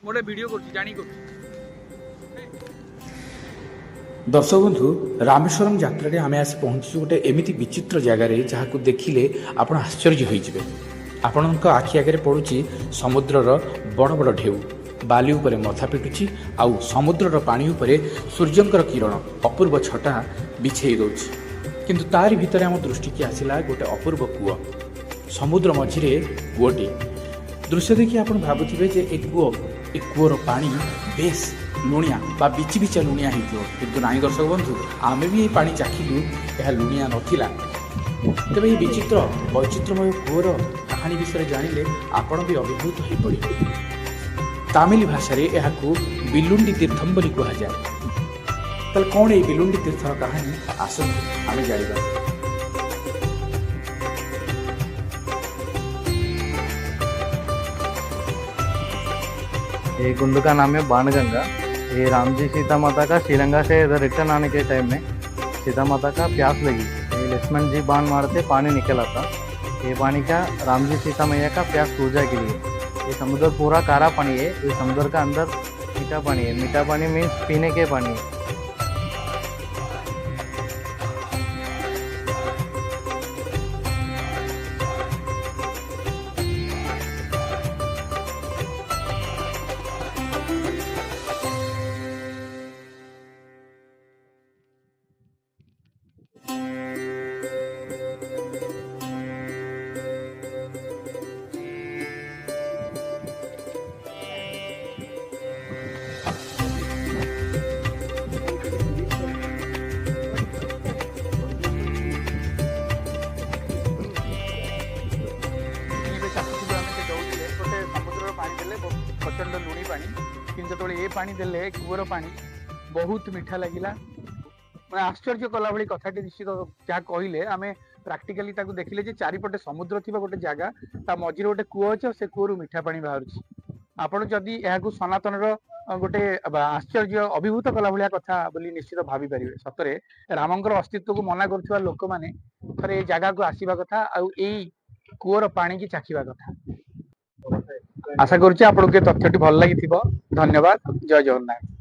मोटे वीडियो कर जानी कर दर्शक बंधु रामेश्वरम यात्रा आम आसी पहुँचु गोटे एमती विचित्र जगार जहाँ को देखिले आपण आश्चर्य होइजिबे। आपणक आखि आगे पड़ुची समुद्रर बड़ बड़ ढेउ बाली उपरे मथा पिटुची आउ समुद्रर पानी उपरे सूर्यंकर किरण अपूर्व छटा बिछेई दउची। किंतु तारि भितरे आम दृष्टि की आसिला गोटे अपूर्व कूଅ समुद्र मझिरे कूଅटी। दृश्य देखि आपण भाबुथिबे जे ए कूଅर पानी बेस लुणिया बा बिची बिचा लुणिया होइथिबो, किंतु नाई दर्शक बंधु आमे भी पानी चाखिलु यह लुणिया नथिला। तेबे ये विचित्र वैचित्रमय कूअर कहानी विषय जानिले आपण भी अभिभूत हो पड़े। तामिल भाषा रे एहाकू बिलुंडी तीर्थम बोली कहा जाए। तल कौन ये बिलुंडी तीर्थर कहानी आसन आमे जानिबा। ये कुंड का नाम है बाणगंगा। ये राम जी सीता माता का श्रीलंका से इधर रिटर्न आने के टाइम में सीता माता का प्यास लगी, ये लक्ष्मण जी बाण मारते पानी निकला था। ये पानी का राम जी सीता मैया का प्यास पूजा के लिए। ये समुद्र पूरा कारा पानी है, ये समुद्र का अंदर मीठा पानी है। मीठा पानी मीन्स पीने के पानी है। प्रचंड लुणी पानी कि जो ये पानी देले कूअर पानी बहुत मीठा लगिला। मैं आश्चर्य कला भाई कथाटी निश्चित जहाँ कहले आम प्राक्टिकाली देखिले जे चारिपटे समुद्र थी गोटे जगह ता मझिरे गोटे कूଅ अच्छे से कूअर मीठा पानी बाहर। आपण जदि यह सनातन गोटे आश्चर्य अभिभूत कला भाया कथा बोली निश्चित भावी पारे। सतरे रामंकर अस्तित्व को मना कर लोक मैंने थे जगह को आसवा कथा आई कूअर पानी की चाखिबा कथा। आशा करुच्ची आपको तथ्यटी भल लगी। धन्यवाद। जय जगन्नाथ।